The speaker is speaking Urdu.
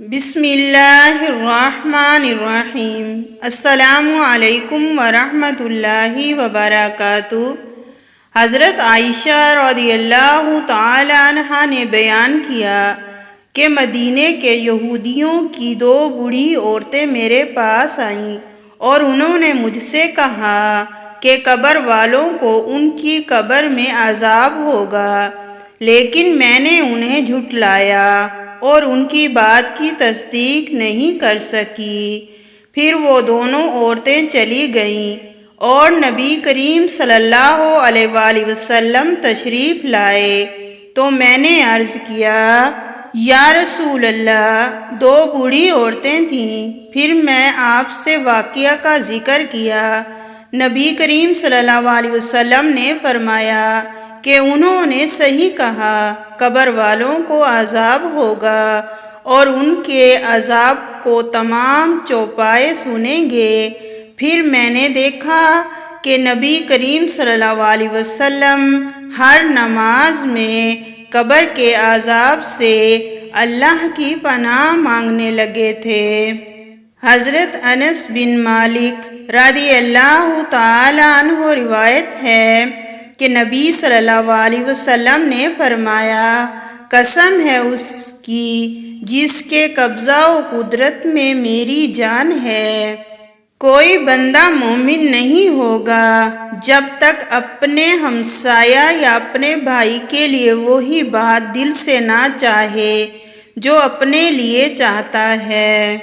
بسم اللہ الرحمن الرحیم۔ السلام علیکم ورحمۃ اللہ وبرکاتہ۔ حضرت عائشہ رضی اللہ تعالی عنہا نے بیان کیا کہ مدینے کے یہودیوں کی 2 بوڑھی عورتیں میرے پاس آئیں اور انہوں نے مجھ سے کہا کہ قبر والوں کو ان کی قبر میں عذاب ہوگا، لیکن میں نے انہیں جھٹلایا اور ان کی بات کی تصدیق نہیں کر سکی۔ پھر وہ دونوں عورتیں چلی گئیں اور نبی کریم صلی اللہ علیہ وآلہ وسلم تشریف لائے تو میں نے عرض کیا، یا رسول اللہ، 2 بوڑھی عورتیں تھیں۔ پھر میں آپ سے واقعہ کا ذکر کیا۔ نبی کریم صلی اللہ علیہ وسلم نے فرمایا کہ انہوں نے صحیح کہا، قبر والوں کو عذاب ہوگا اور ان کے عذاب کو تمام چوپائے سنیں گے۔ پھر میں نے دیکھا کہ نبی کریم صلی اللہ علیہ وسلم ہر نماز میں قبر کے عذاب سے اللہ کی پناہ مانگنے لگے تھے۔ حضرت انس بن مالک رضی اللہ تعالی عنہ روایت ہے کہ نبی صلی اللہ علیہ وسلم نے فرمایا، قسم ہے اس کی جس کے قبضہ و قدرت میں میری جان ہے، کوئی بندہ مومن نہیں ہوگا جب تک اپنے ہمسایہ یا اپنے بھائی کے لیے وہی بات دل سے نہ چاہے جو اپنے لیے چاہتا ہے۔